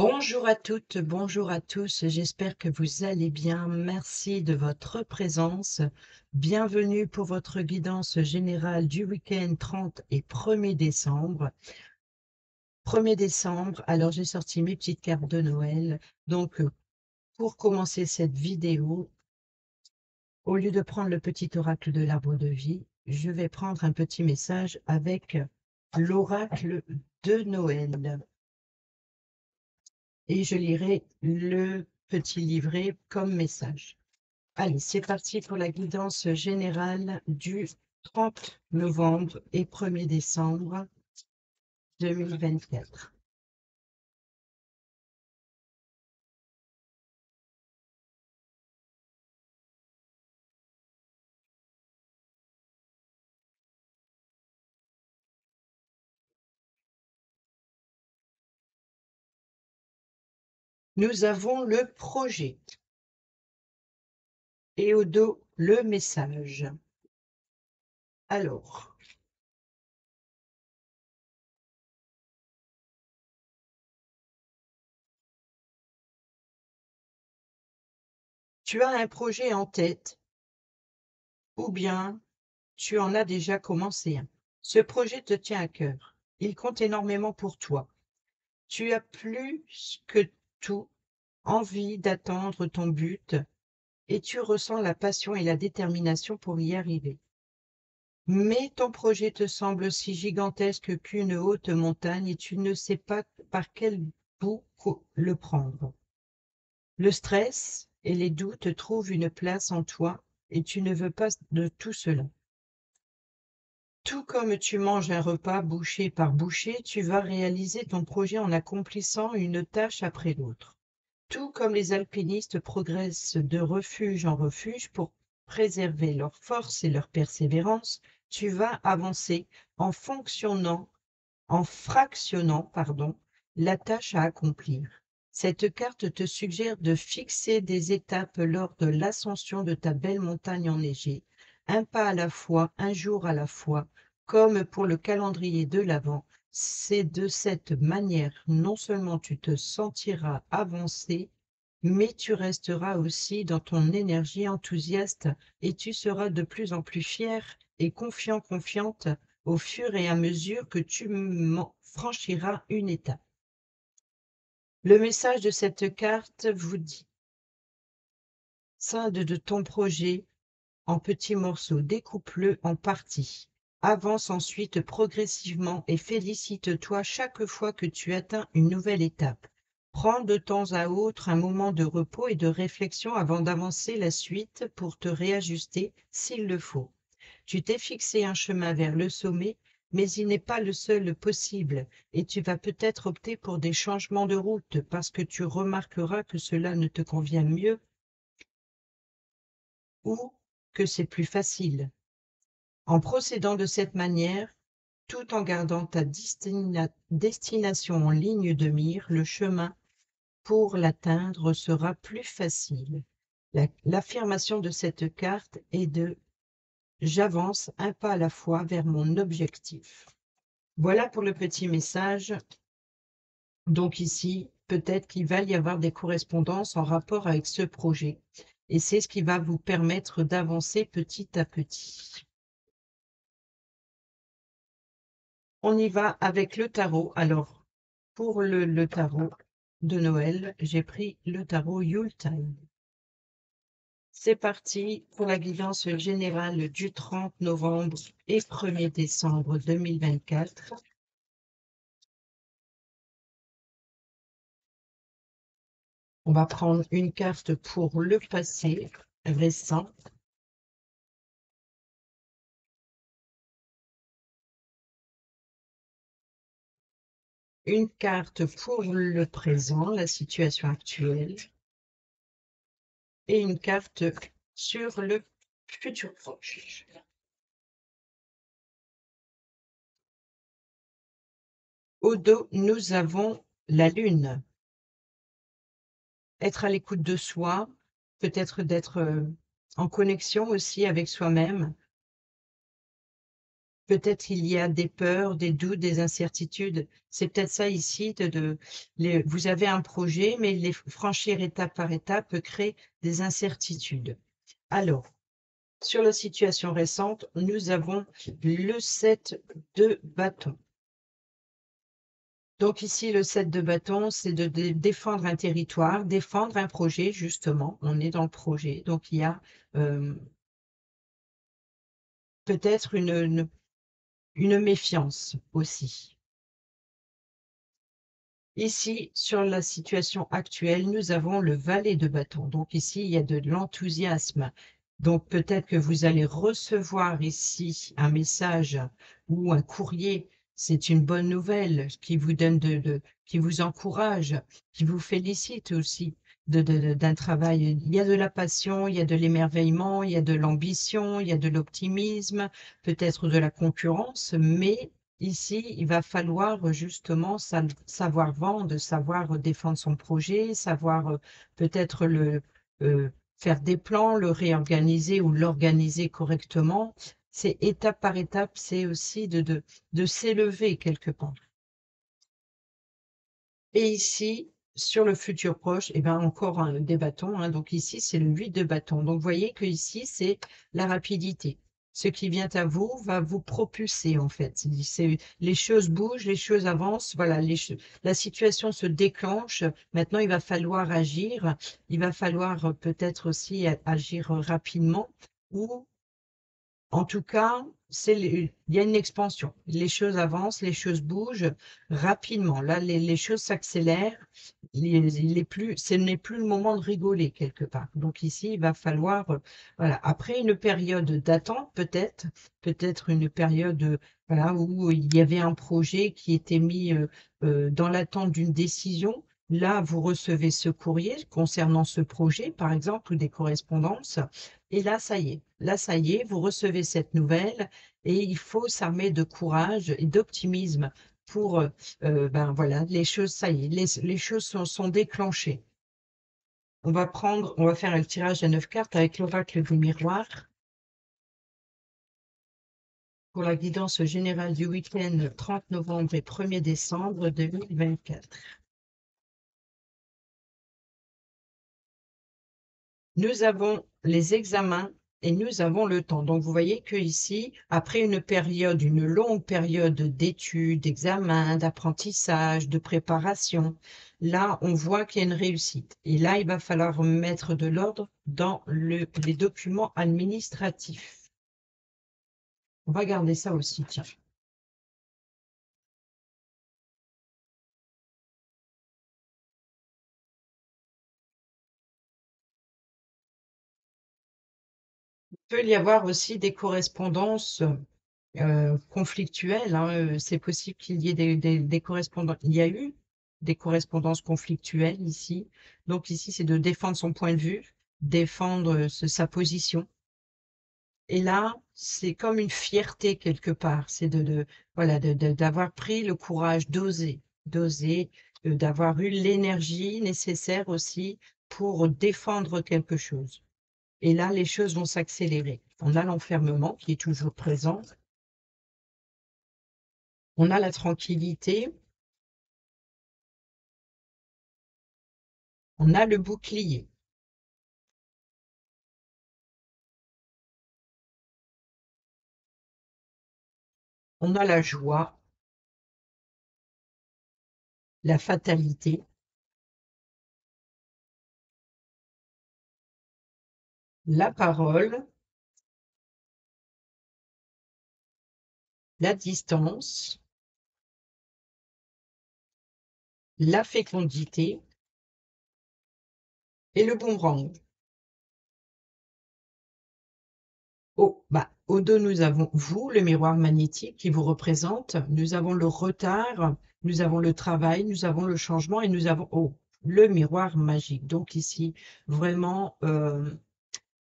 Bonjour à toutes, bonjour à tous, j'espère que vous allez bien. Merci de votre présence. Bienvenue pour votre guidance générale du week-end 30 et 1er décembre. 1er décembre, alors j'ai sorti mes petites cartes de Noël. Donc, pour commencer cette vidéo, au lieu de prendre le petit oracle de l'arbre de vie, je vais prendre un petit message avec l'oracle de Noël. Et je lirai le petit livret comme message. Allez, c'est parti pour la guidance générale du 30 novembre et 1er décembre 2024. Nous avons le projet et au dos le message. Alors, tu as un projet en tête ou bien tu en as déjà commencé un. Ce projet te tient à cœur. Il compte énormément pour toi. Tu as plus que tout envie d'atteindre ton but et tu ressens la passion et la détermination pour y arriver. Mais ton projet te semble aussi gigantesque qu'une haute montagne et tu ne sais pas par quel bout le prendre. Le stress et les doutes trouvent une place en toi et tu ne veux pas de tout cela. Tout comme tu manges un repas bouchée par bouchée, tu vas réaliser ton projet en accomplissant une tâche après l'autre. Tout comme les alpinistes progressent de refuge en refuge pour préserver leur force et leur persévérance, tu vas avancer en fractionnant, la tâche à accomplir. Cette carte te suggère de fixer des étapes lors de l'ascension de ta belle montagne enneigée, un pas à la fois, un jour à la fois, comme pour le calendrier de l'Avent. C'est de cette manière, non seulement tu te sentiras avancer, mais tu resteras aussi dans ton énergie enthousiaste et tu seras de plus en plus fier et confiante au fur et à mesure que tu franchiras une étape. Le message de cette carte vous dit: scinde de ton projet en petits morceaux, découpe-le en parties. Avance ensuite progressivement et félicite-toi chaque fois que tu atteins une nouvelle étape. Prends de temps à autre un moment de repos et de réflexion avant d'avancer la suite pour te réajuster s'il le faut. Tu t'es fixé un chemin vers le sommet, mais il n'est pas le seul possible et tu vas peut-être opter pour des changements de route parce que tu remarqueras que cela ne te convient mieux ou que c'est plus facile. En procédant de cette manière, tout en gardant ta destination en ligne de mire, le chemin pour l'atteindre sera plus facile. L'affirmation de cette carte est de: j'avance un pas à la fois vers mon objectif. Voilà pour le petit message. Donc ici, peut-être qu'il va y avoir des correspondances en rapport avec ce projet. Et c'est ce qui va vous permettre d'avancer petit à petit. On y va avec le tarot. Alors, pour le tarot de Noël, j'ai pris le tarot Yuletide. C'est parti pour la guidance générale du 30 novembre et 1er décembre 2024. On va prendre une carte pour le passé récent. Une carte pour le présent, la situation actuelle. Et une carte sur le futur proche. Au dos, nous avons la lune. Être à l'écoute de soi, peut-être d'être en connexion aussi avec soi-même. peut-être il y a des peurs, des doutes, des incertitudes. C'est peut-être ça ici, vous avez un projet, mais les franchir étape par étape peut créer des incertitudes. Alors, sur la situation récente, nous avons le 7 de bâton. Donc ici, le 7 de bâton, c'est de défendre un territoire, défendre un projet, justement. On est dans le projet. Donc il y a peut-être une méfiance aussi. Ici, sur la situation actuelle, nous avons le valet de bâton. Donc ici, il y a de l'enthousiasme. Donc peut-être que vous allez recevoir ici un message ou un courrier. C'est une bonne nouvelle qui vous donne qui vous encourage, qui vous félicite aussi d'un travail. Il y a de la passion, il y a de l'émerveillement, il y a de l'ambition, il y a de l'optimisme, peut-être de la concurrence, mais ici, il va falloir justement savoir vendre, savoir défendre son projet, savoir peut-être faire des plans, le réorganiser ou l'organiser correctement. C'est étape par étape, c'est aussi de s'élever quelque part. Et ici, sur le futur proche, eh ben encore des bâtons. Hein. Donc ici, c'est le 8 de bâton. Donc vous voyez que ici, c'est la rapidité. Ce qui vient à vous va vous propulser en fait. Les choses bougent, les choses avancent. Voilà, la situation se déclenche. Maintenant, il va falloir agir. Il va falloir peut-être aussi agir rapidement ou en tout cas, il y a une expansion. Les choses avancent, les choses bougent rapidement. Là, les choses s'accélèrent. Ce n'est plus le moment de rigoler quelque part. Donc ici, il va falloir, voilà, après une période d'attente, peut-être une période, voilà, où il y avait un projet qui était mis dans l'attente d'une décision. Là, vous recevez ce courrier concernant ce projet, par exemple, ou des correspondances. Et là, ça y est. Là, ça y est, vous recevez cette nouvelle et il faut s'armer de courage et d'optimisme pour, ben voilà, les choses, ça y est, les choses sont déclenchées. On va faire un tirage à 9 cartes avec l'oracle du miroir pour la guidance générale du week-end 30 novembre et 1er décembre 2024. Nous avons les examens et nous avons le temps. Donc, vous voyez que ici, après une longue période d'études, d'examens, d'apprentissage, de préparation, là, on voit qu'il y a une réussite. Et là, il va falloir mettre de l'ordre dans les documents administratifs. On va garder ça aussi, tiens. Il peut y avoir aussi des correspondances conflictuelles. Hein. C'est possible qu'il y ait des correspondances. Il y a eu des correspondances conflictuelles ici. Donc ici, c'est de défendre son point de vue, défendre sa position. Et là, c'est comme une fierté quelque part. C'est voilà, d'avoir pris le courage d'oser, d'avoir eu l'énergie nécessaire aussi pour défendre quelque chose. Et là, les choses vont s'accélérer. On a l'enfermement qui est toujours présent. On a la tranquillité. On a le bouclier. On a la joie, la fatalité, la parole, la distance, la fécondité et le boomerang. Au dos, nous avons vous, le miroir magnétique qui vous représente. Nous avons le retard, nous avons le travail, nous avons le changement et nous avons le miroir magique. Donc ici, vraiment,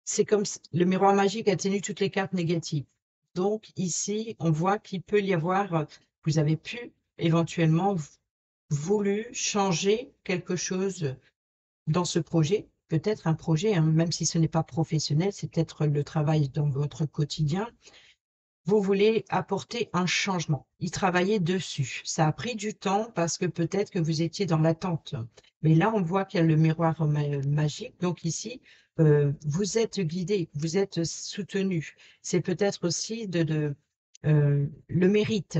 c'est comme le miroir magique atténue toutes les cartes négatives. Donc ici, on voit qu'il peut y avoir, vous avez pu éventuellement voulu changer quelque chose dans ce projet, peut-être un projet, hein, même si ce n'est pas professionnel, c'est peut-être le travail dans votre quotidien. vous voulez apporter un changement, y travailler dessus. Ça a pris du temps parce que peut-être que vous étiez dans l'attente. Mais là, on voit qu'il y a le miroir magique. Donc ici, vous êtes guidé, vous êtes soutenu. C'est peut-être aussi le mérite.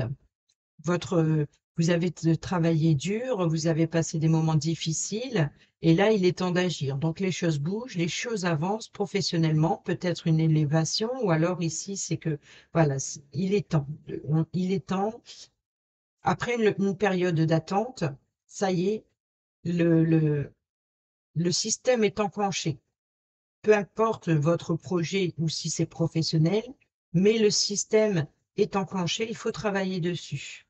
Vous avez travaillé dur, vous avez passé des moments difficiles, et là, il est temps d'agir. Donc, les choses bougent, les choses avancent professionnellement, peut-être une élévation, ou alors ici, c'est que, voilà, il est temps. Il est temps. Après une période d'attente, ça y est, le, le, le système est enclenché. Peu importe votre projet ou si c'est professionnel, mais le système est enclenché, il faut travailler dessus.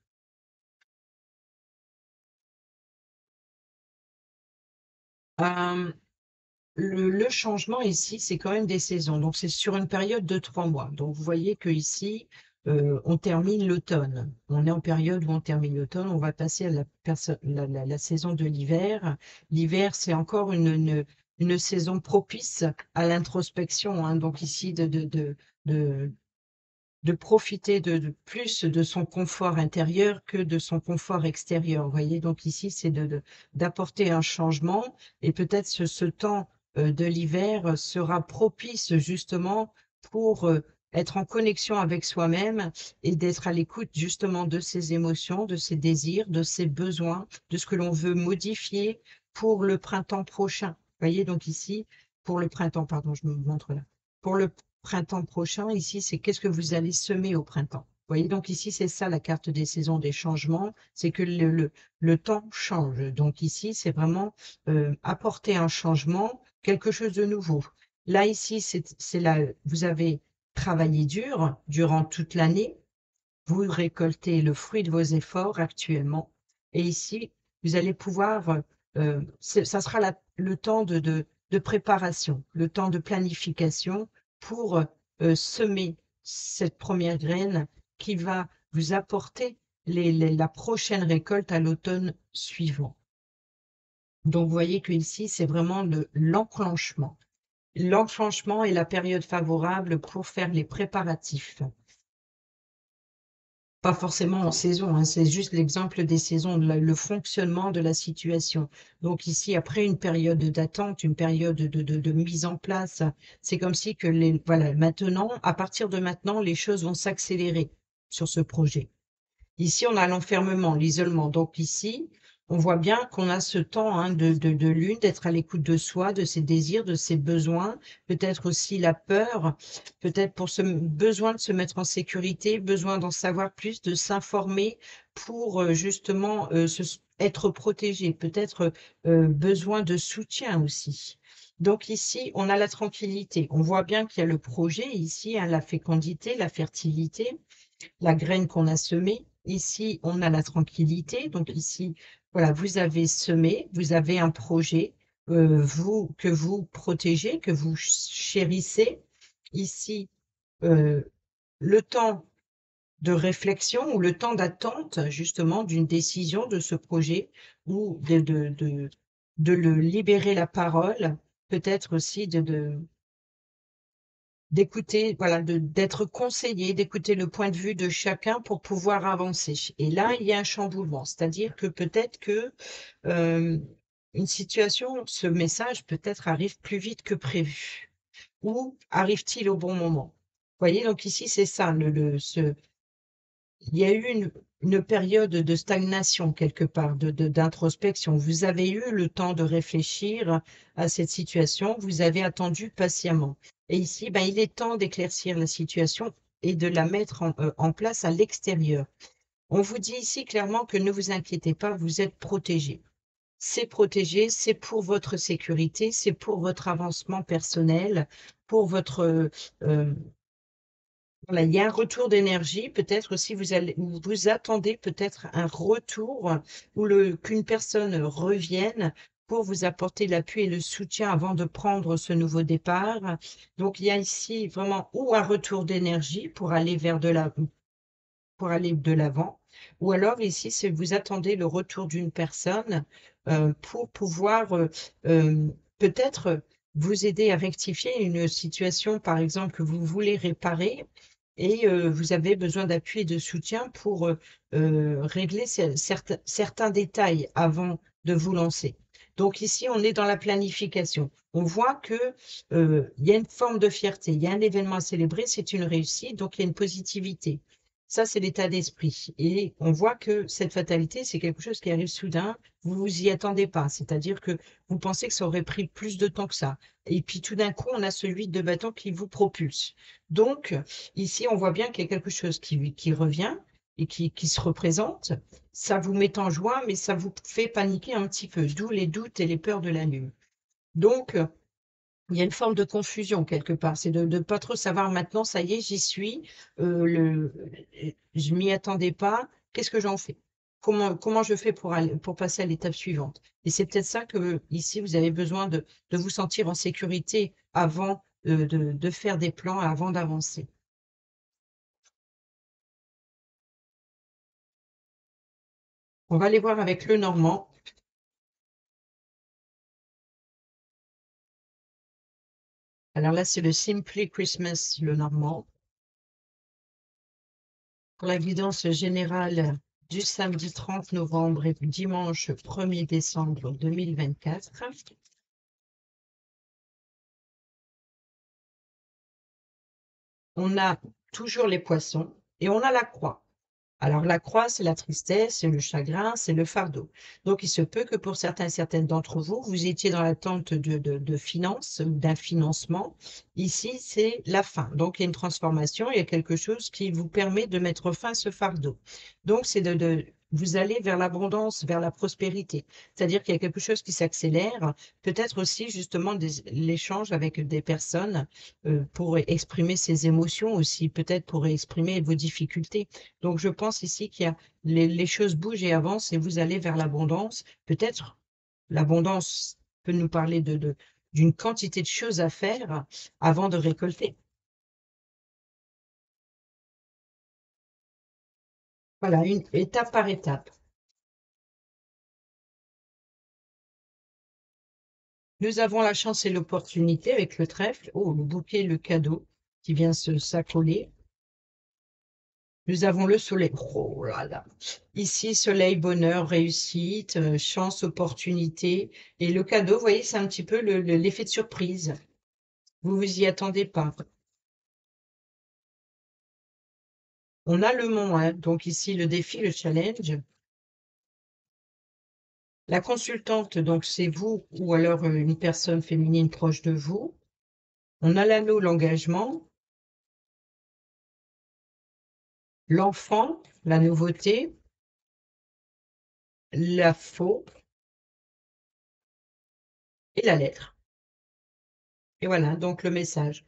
Euh, le changement ici, c'est quand même des saisons. Donc, c'est sur une période de 3 mois. Donc, vous voyez que ici, on termine l'automne. On est en période où on termine l'automne. On va passer à la saison de l'hiver. L'hiver, c'est encore une saison propice à l'introspection, hein. Donc, ici, de, de profiter de plus de son confort intérieur que de son confort extérieur. Vous voyez, donc ici, c'est d'apporter un changement et peut-être ce temps de l'hiver sera propice justement pour être en connexion avec soi-même et d'être à l'écoute justement de ses émotions, de ses désirs, de ses besoins, de ce que l'on veut modifier pour le printemps prochain. Vous voyez, donc ici, pour le printemps, pardon, je me montre là. Pour le printemps prochain, ici, c'est qu'est-ce que vous allez semer au printemps. Vous voyez, donc ici, c'est ça la carte des saisons, des changements, c'est que le temps change. Donc ici, c'est vraiment apporter un changement, quelque chose de nouveau. Là, ici, c'est là, vous avez travaillé dur durant toute l'année, vous récoltez le fruit de vos efforts actuellement, et ici, vous allez pouvoir, ça sera le temps de préparation, le temps de planification pour semer cette première graine qui va vous apporter la prochaine récolte à l'automne suivant. Donc, vous voyez que ici, c'est vraiment l'enclenchement. L'enclenchement est la période favorable pour faire les préparatifs. Pas forcément en saison, hein, c'est juste l'exemple des saisons, le fonctionnement de la situation. Donc ici, après une période d'attente, une période de mise en place, c'est comme si que voilà, maintenant, à partir de maintenant, les choses vont s'accélérer sur ce projet. Ici, on a l'enfermement, l'isolement. Donc ici, on voit bien qu'on a ce temps, hein, de lune, d'être à l'écoute de soi, de ses désirs, de ses besoins, peut-être aussi la peur, peut-être pour ce besoin de se mettre en sécurité, besoin d'en savoir plus, de s'informer pour justement être protégé, peut-être besoin de soutien aussi. Donc ici, on a la tranquillité. On voit bien qu'il y a le projet ici, hein, la fécondité, la fertilité, la graine qu'on a semée. Ici, on a la tranquillité. Donc ici, voilà, vous avez semé, vous avez un projet, que vous protégez, que vous chérissez. Ici, euh, le temps de réflexion ou le temps d'attente justement d'une décision de ce projet ou de le libérer la parole, peut-être aussi d'écouter, voilà, d'être conseillé, d'écouter le point de vue de chacun pour pouvoir avancer. Et là, il y a un chamboulement, c'est-à-dire que peut-être que euh, une situation, ce message peut-être arrive plus vite que prévu, ou arrive-t-il au bon moment? Vous voyez, donc ici, c'est ça, il y a eu une période de stagnation quelque part, d'introspection. Vous avez eu le temps de réfléchir à cette situation, vous avez attendu patiemment. Et ici, ben, il est temps d'éclaircir la situation et de la mettre en place à l'extérieur. On vous dit ici clairement que ne vous inquiétez pas, vous êtes protégé. C'est protégé, c'est pour votre sécurité, c'est pour votre avancement personnel, pour votre voilà, il y a un retour d'énergie, peut-être aussi vous attendez peut-être un retour ou qu'une personne revienne pour vous apporter l'appui et le soutien avant de prendre ce nouveau départ. Donc il y a ici vraiment ou un retour d'énergie pour aller de l'avant, ou alors ici c'est vous attendez le retour d'une personne pour pouvoir peut-être vous aider à rectifier une situation, par exemple, que vous voulez réparer et vous avez besoin d'appui et de soutien pour régler certains détails avant de vous lancer. Donc ici, on est dans la planification. On voit que il y a une forme de fierté, il y a un événement à célébrer, c'est une réussite, donc il y a une positivité. Ça, c'est l'état d'esprit. Et on voit que cette fatalité, c'est quelque chose qui arrive soudain, vous vous y attendez pas. C'est-à-dire que vous pensez que ça aurait pris plus de temps que ça. Et puis tout d'un coup, on a ce 8 de bâton qui vous propulse. Donc, ici, on voit bien qu'il y a quelque chose qui revient et qui se représente. Ça vous met en joie, mais ça vous fait paniquer un petit peu, d'où les doutes et les peurs de la lune. Donc, il y a une forme de confusion quelque part. C'est de ne pas trop savoir maintenant, ça y est, j'y suis, je m'y attendais pas, qu'est-ce que j'en fais? Comment je fais pour passer à l'étape suivante? Et c'est peut-être ça que ici, vous avez besoin de vous sentir en sécurité avant de faire des plans, avant d'avancer. On va aller voir avec le Normand. Alors là, c'est le Simply Christmas, le Normand. Pour la guidance générale du samedi 30 novembre et dimanche 1er décembre 2024. On a toujours les poissons et on a la croix. Alors la croix, c'est la tristesse, c'est le chagrin, c'est le fardeau. Donc il se peut que pour certains et certaines d'entre vous, vous étiez dans l'attente de finances ou d'un financement. Ici, c'est la fin. Donc il y a une transformation, il y a quelque chose qui vous permet de mettre fin à ce fardeau. Donc c'est vous allez vers l'abondance, vers la prospérité. C'est-à-dire qu'il y a quelque chose qui s'accélère, peut-être aussi justement l'échange avec des personnes pour exprimer ses émotions aussi, peut-être pour exprimer vos difficultés. Donc, je pense ici qu'il y a les choses bougent et avancent et vous allez vers l'abondance. Peut-être l'abondance peut nous parler d'une quantité de choses à faire avant de récolter. Voilà, une étape par étape. Nous avons la chance et l'opportunité avec le trèfle. Oh, le bouquet, le cadeau qui vient s'accoler. Nous avons le soleil. Oh là là. Ici, soleil, bonheur, réussite, chance, opportunité. Et le cadeau, vous voyez, c'est un petit peu l'effet de surprise. Vous vous y attendez pas. On a le mont, hein, donc ici, le défi, le challenge. La consultante, donc c'est vous ou alors une personne féminine proche de vous. On a l'anneau, l'engagement. L'enfant, la nouveauté. La faux et la lettre. Et voilà, donc le message.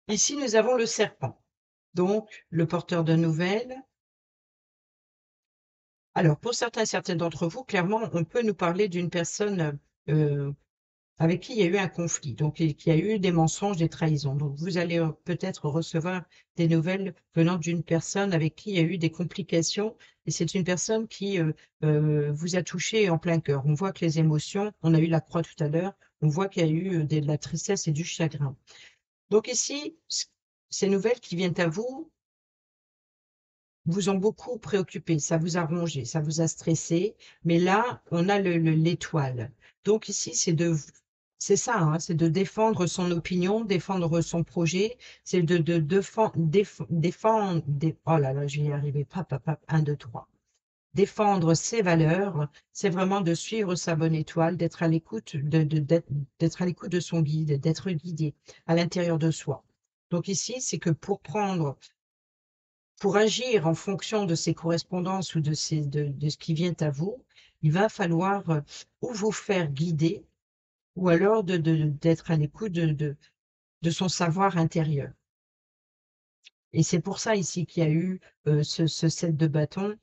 Ici, nous avons le serpent. Donc, le porteur de nouvelles. Alors, pour certains et certaines d'entre vous, clairement, on peut nous parler d'une personne avec qui il y a eu un conflit, donc qui a eu des mensonges, des trahisons. Donc, vous allez peut-être recevoir des nouvelles venant d'une personne avec qui il y a eu des complications, et c'est une personne qui vous a touché en plein cœur. On voit que les émotions, on a eu la croix tout à l'heure, on voit qu'il y a eu de la tristesse et du chagrin. Donc ici, ces nouvelles qui viennent à vous ont beaucoup préoccupé, ça vous a rongé, ça vous a stressé, mais là, on a l'étoile. Donc ici, c'est ça, hein, c'est de défendre son opinion, défendre son projet, c'est de défendre, oh là là, je vais y arriver, pap, pap, pap, 1, 2, 3. Défendre ses valeurs, c'est vraiment de suivre sa bonne étoile, d'être à l'écoute d'être à l'écoute de son guide, d'être guidé à l'intérieur de soi. Donc ici, c'est que pour agir en fonction de ces correspondances ou de ce qui vient à vous, il va falloir ou vous faire guider ou alors d'être à l'écoute de son savoir intérieur. Et c'est pour ça ici qu'il y a eu ce 7 de bâton.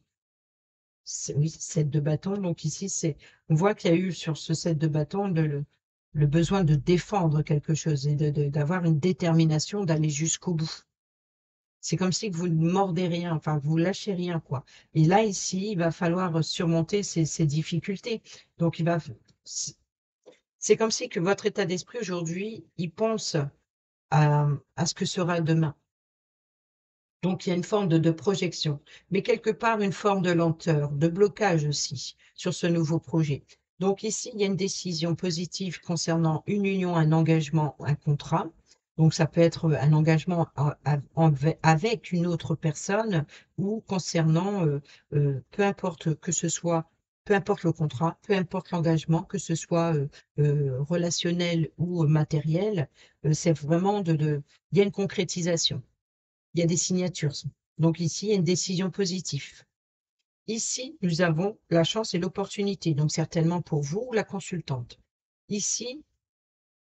Oui, 7 de bâton. Donc ici, on voit qu'il y a eu sur ce 7 de bâton le besoin de défendre quelque chose et d'avoir une détermination d'aller jusqu'au bout. C'est comme si vous ne mordez rien, enfin, vous lâchez rien, quoi. Et là, ici, il va falloir surmonter ces difficultés. Donc, c'est comme si que votre état d'esprit aujourd'hui, il pense à ce que sera demain. Donc, il y a une forme de projection, mais quelque part une forme de lenteur, de blocage aussi sur ce nouveau projet. Donc ici, il y a une décision positive concernant une union, un engagement, un contrat. Donc ça peut être un engagement avec une autre personne ou concernant, peu importe que ce soit, peu importe le contrat, peu importe l'engagement, que ce soit relationnel ou matériel, c'est vraiment il y a une concrétisation. Il y a des signatures. Donc ici, il y a une décision positive. Ici, nous avons la chance et l'opportunité, donc certainement pour vous, la consultante. Ici,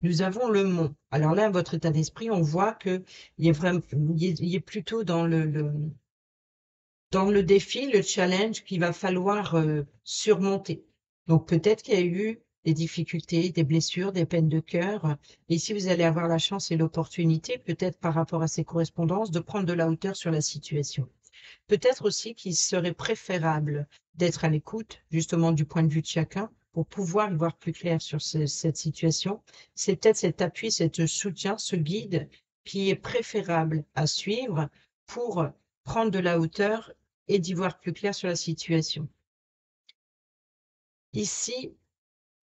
nous avons le mont. Alors là, votre état d'esprit, on voit qu'il est vraiment, il est plutôt dans le défi, le challenge qu'il va falloir surmonter. Donc peut-être qu'il y a eu des difficultés, des blessures, des peines de cœur. Et ici, vous allez avoir la chance et l'opportunité, peut-être par rapport à ces correspondances, de prendre de la hauteur sur la situation. Peut-être aussi qu'il serait préférable d'être à l'écoute, justement, du point de vue de chacun, pour pouvoir y voir plus clair sur cette situation. C'est peut-être cet appui, cet soutien, ce guide qui est préférable à suivre pour prendre de la hauteur et d'y voir plus clair sur la situation. Ici,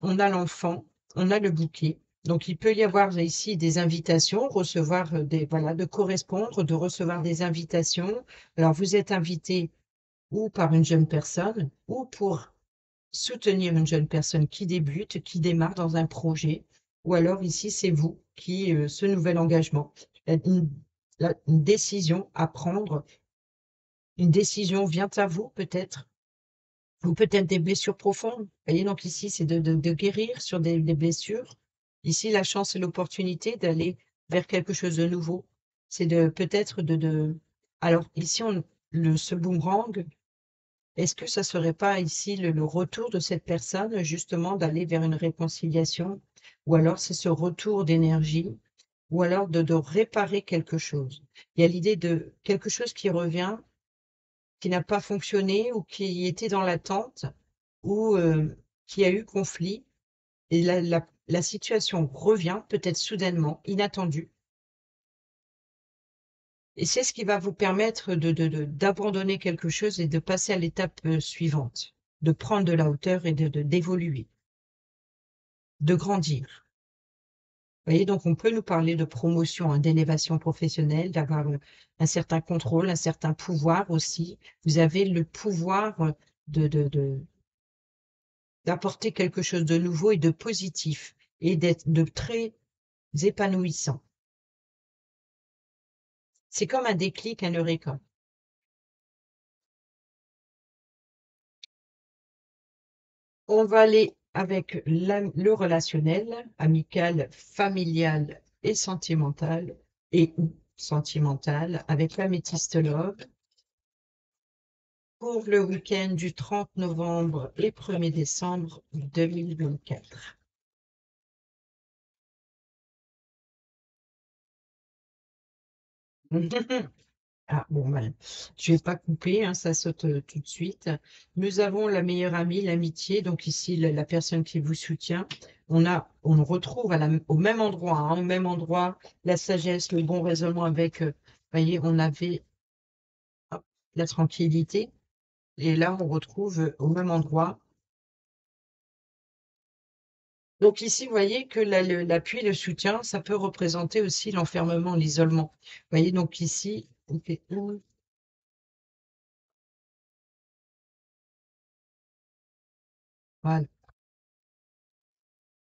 on a l'enfant, on a le bouquet. Donc, il peut y avoir ici des invitations, recevoir voilà, de correspondre, de recevoir des invitations. Alors, vous êtes invité ou par une jeune personne, ou pour soutenir une jeune personne qui débute, qui démarre dans un projet, ou alors ici, c'est vous qui, ce nouvel engagement, une, une décision à prendre, une décision vient à vous peut-être, ou peut-être des blessures profondes. Vous voyez, donc ici, c'est de guérir sur des blessures. Ici, la chance et l'opportunité d'aller vers quelque chose de nouveau. C'est de peut-être Alors ici, ce boomerang, est-ce que ça serait pas ici le retour de cette personne, justement, d'aller vers une réconciliation? Ou alors c'est ce retour d'énergie, ou alors de réparer quelque chose. Il y a l'idée de quelque chose qui revient, qui n'a pas fonctionné ou qui était dans l'attente ou qui a eu conflit et la situation revient peut-être soudainement, inattendue. Et c'est ce qui va vous permettre d'abandonner quelque chose et de passer à l'étape suivante, de prendre de la hauteur et d'évoluer, de grandir. Vous voyez, donc on peut nous parler de promotion, hein, d'élévation professionnelle, d'avoir un certain contrôle, un certain pouvoir aussi. Vous avez le pouvoir d'apporter quelque chose de nouveau et de positif et d'être de très épanouissant. C'est comme un déclic, un eureka. On va aller avec le relationnel, amical, familial et sentimental, et ou sentimental, avec l'améthyste love pour le week-end du 30 novembre et 1er décembre 2024. Ah bon, ben, je vais pas couper, hein, ça saute tout de suite. Nous avons la meilleure amie, l'amitié, donc ici la personne qui vous soutient. On retrouve au même endroit, hein, au même endroit, la sagesse, le bon raisonnement avec, voyez, on avait hop, la tranquillité, et là on retrouve au même endroit. Donc ici, vous voyez que l'appui, le soutien, ça peut représenter aussi l'enfermement, l'isolement. Vous voyez, donc ici, on fait voilà.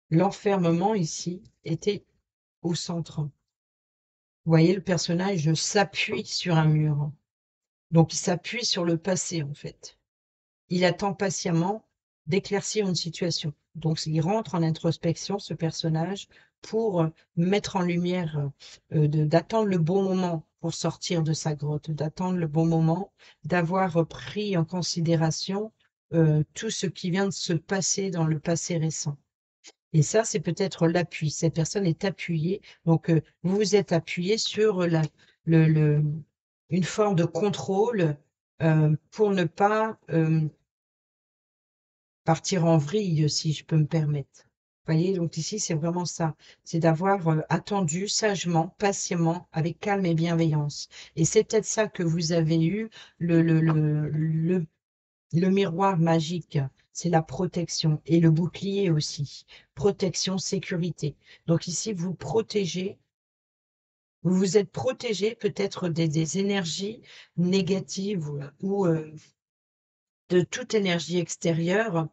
L'enfermement ici était au centre. Vous voyez, le personnage s'appuie sur un mur. Donc, il s'appuie sur le passé, en fait. Il attend patiemment d'éclaircir une situation. Donc, il rentre en introspection, ce personnage, pour mettre en lumière, d'attendre le bon moment pour sortir de sa grotte, d'attendre le bon moment, d'avoir pris en considération tout ce qui vient de se passer dans le passé récent. Et ça, c'est peut-être l'appui. Cette personne est appuyée. Donc, vous vous êtes appuyé sur le, le- une forme de contrôle pour ne pas partir en vrille, si je peux me permettre. Voyez, donc ici, c'est vraiment ça. C'est d'avoir attendu sagement, patiemment, avec calme et bienveillance. Et c'est peut-être ça que vous avez eu, le miroir magique, c'est la protection. Et le bouclier aussi. Protection, sécurité. Donc ici, vous vous êtes protégé peut-être des énergies négatives ou de toute énergie extérieure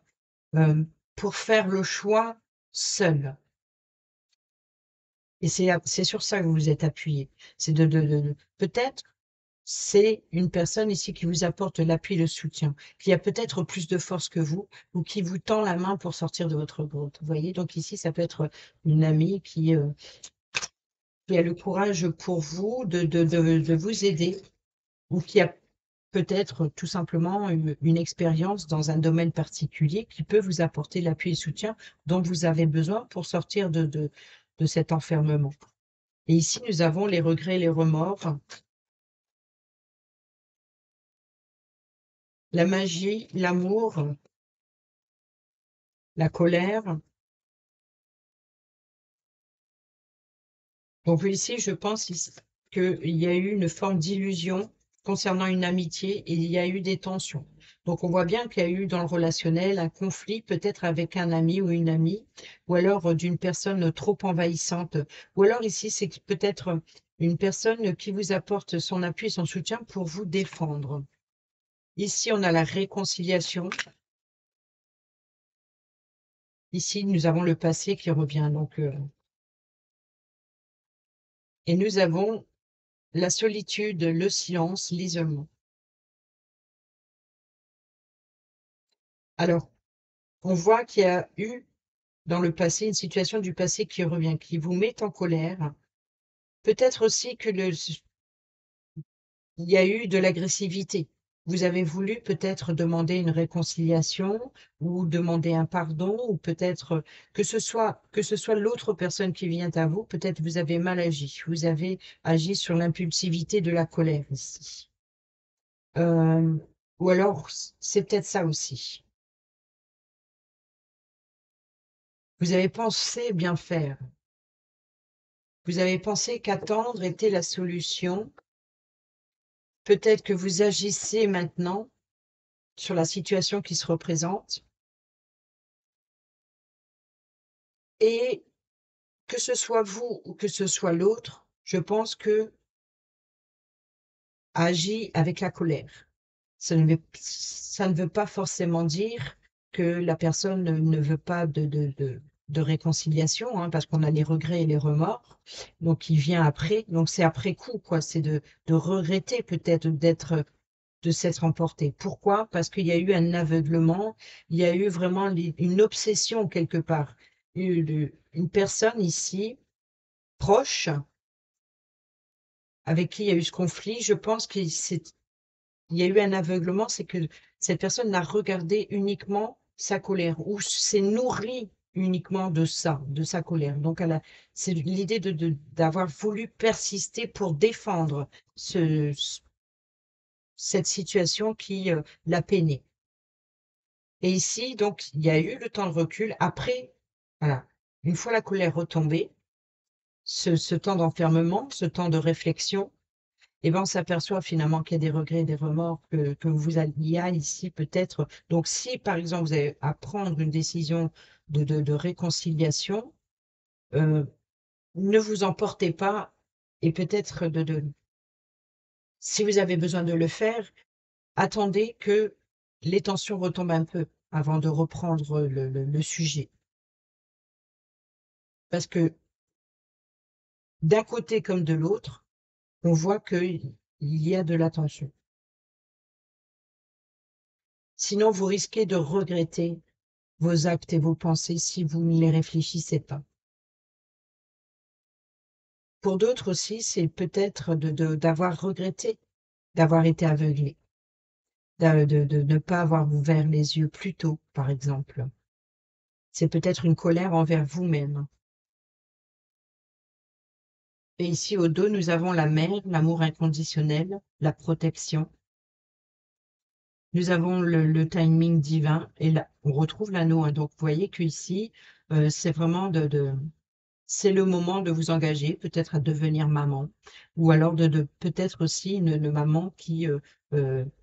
euh, pour faire le choix seul. Et c'est sur ça que vous vous êtes appuyé. C'est peut-être c'est une personne ici qui vous apporte l'appui, le soutien, qui a peut-être plus de force que vous ou qui vous tend la main pour sortir de votre grotte. Vous voyez, donc ici, ça peut être une amie qui a le courage pour vous de vous aider ou qui a peut-être tout simplement une expérience dans un domaine particulier qui peut vous apporter l'appui et le soutien dont vous avez besoin pour sortir de cet enfermement. Et ici, nous avons les regrets et les remords, la magie, l'amour, la colère. Donc ici, je pense qu'il y a eu une forme d'illusion concernant une amitié et il y a eu des tensions. Donc on voit bien qu'il y a eu dans le relationnel un conflit peut-être avec un ami ou une amie, ou alors d'une personne trop envahissante. Ou alors ici, c'est peut-être une personne qui vous apporte son appui et son soutien pour vous défendre. Ici, on a la réconciliation. Ici, nous avons le passé qui revient. Et nous avons la solitude, le silence, l'isolement. Alors, on voit qu'il y a eu dans le passé une situation du passé qui revient, qui vous met en colère. Peut-être aussi que il y a eu de l'agressivité. Vous avez voulu peut-être demander une réconciliation ou demander un pardon, ou peut-être que ce soit l'autre personne qui vient à vous, peut-être vous avez mal agi. Vous avez agi sur l'impulsivité de la colère ici. Euh, ou alors, c'est peut-être ça aussi. Vous avez pensé bien faire. Vous avez pensé qu'attendre était la solution. Peut-être que vous agissez maintenant sur la situation qui se représente et que ce soit vous ou que ce soit l'autre, je pense que agit avec la colère. Ça ne veut pas forcément dire que la personne ne veut pas de réconciliation, hein, parce qu'on a les regrets et les remords, donc il vient après, donc c'est après coup, quoi, c'est de regretter peut-être de s'être emporté. Pourquoi? Parce qu'il y a eu un aveuglement, il y a eu vraiment une obsession quelque part. Une personne ici, proche, avec qui il y a eu ce conflit, je pense il y a eu un aveuglement, c'est que cette personne n'a regardé uniquement sa colère ou s'est nourrie uniquement de ça, de sa colère. Donc, c'est l'idée d'avoir voulu persister pour défendre cette situation qui l'a peinée. Et ici, donc, il y a eu le temps de recul. Après, voilà, une fois la colère retombée, ce temps d'enfermement, ce temps de réflexion, eh ben, on s'aperçoit finalement qu'il y a des regrets, des remords, que il y a ici peut-être. Donc, si par exemple vous avez à prendre une décision de réconciliation, euh, ne vous emportez pas et peut-être si vous avez besoin de le faire, attendez que les tensions retombent un peu avant de reprendre le sujet. Parce que d'un côté comme de l'autre, on voit qu'il y a de la tension. Sinon, vous risquez de regretter vos actes et vos pensées si vous ne les réfléchissez pas. Pour d'autres aussi, c'est peut-être d'avoir regretté, d'avoir été aveuglé, de ne pas avoir ouvert les yeux plus tôt, par exemple. C'est peut-être une colère envers vous-même. Et ici, au dos, nous avons la mère, l'amour inconditionnel, la protection. Nous avons le timing divin et là, on retrouve l'anneau, hein. Donc, vous voyez qu'ici, c'est vraiment c'est le moment de vous engager, peut-être à devenir maman, ou alors de peut-être aussi une maman qui,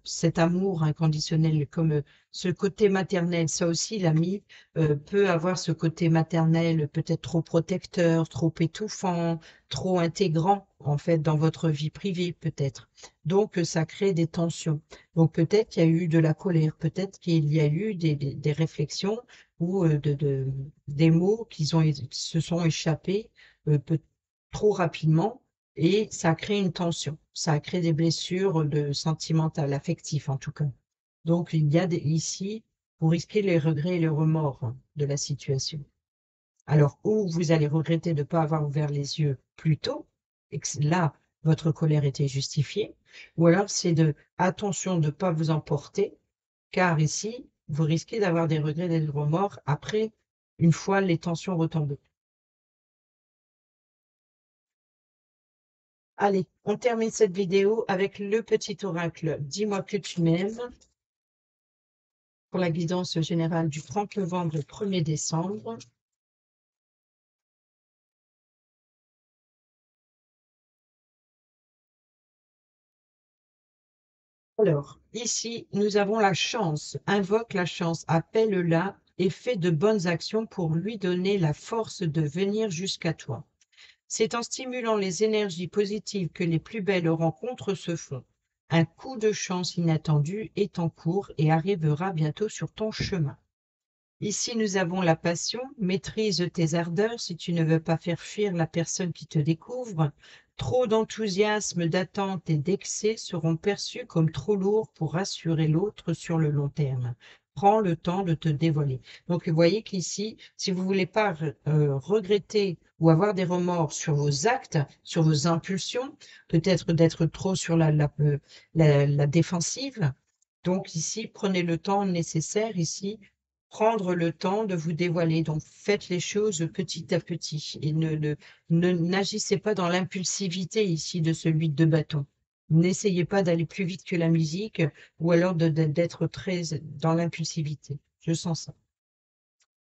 cet amour inconditionnel, comme ce côté maternel, ça aussi, l'ami peut avoir ce côté maternel, peut-être trop protecteur, trop étouffant, trop intégrant, en fait, dans votre vie privée, peut-être. Donc, ça crée des tensions. Donc, peut-être qu'il y a eu de la colère, peut-être qu'il y a eu des réflexions ou des mots qui se sont échappés trop rapidement et ça a créé une tension. Ça a créé des blessures sentimentales, affectives en tout cas. Donc il y a ici, vous risquez les regrets et les remords de la situation. Alors, ou vous allez regretter de ne pas avoir ouvert les yeux plus tôt, et que là, votre colère était justifiée, ou alors c'est attention de ne pas vous emporter, car ici, vous risquez d'avoir des regrets et des remords après, une fois les tensions retombées. Allez, on termine cette vidéo avec le petit oracle. Dis-moi que tu m'aimes pour la guidance générale du 30 novembre au 1er décembre. Alors, ici, nous avons la chance. Invoque la chance, appelle-la et fais de bonnes actions pour lui donner la force de venir jusqu'à toi. C'est en stimulant les énergies positives que les plus belles rencontres se font. Un coup de chance inattendu est en cours et arrivera bientôt sur ton chemin. Ici, nous avons la passion. Maîtrise tes ardeurs si tu ne veux pas faire fuir la personne qui te découvre. Trop d'enthousiasme, d'attente et d'excès seront perçus comme trop lourds pour rassurer l'autre sur le long terme. Prends le temps de te dévoiler. Donc, vous voyez qu'ici, si vous ne voulez pas regretter ou avoir des remords sur vos actes, sur vos impulsions, peut-être d'être trop sur la défensive, donc ici, prenez le temps nécessaire ici prendre le temps de vous dévoiler. Donc, faites les choses petit à petit et n'agissez pas dans l'impulsivité ici de celui de bâton. N'essayez pas d'aller plus vite que la musique ou alors d'être très dans l'impulsivité. Je sens ça.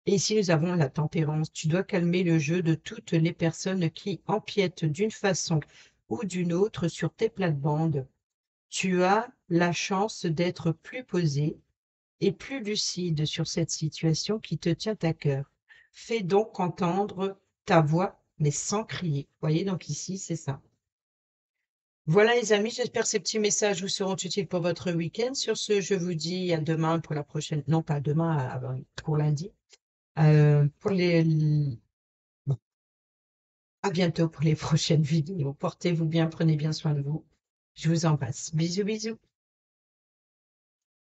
Et ici, nous avons la tempérance. Tu dois calmer le jeu de toutes les personnes qui empiètent d'une façon ou d'une autre sur tes plates-bandes. Tu as la chance d'être plus posé et plus lucide sur cette situation qui te tient à cœur. Fais donc entendre ta voix, mais sans crier. Vous voyez, donc ici, c'est ça. Voilà les amis, j'espère que ces petits messages vous seront utiles pour votre week-end. Sur ce, je vous dis à demain pour la prochaine, non pas demain, pour lundi. Pour bon, à bientôt pour les prochaines vidéos. Portez-vous bien, prenez bien soin de vous. Je vous embrasse. Bisous, bisous.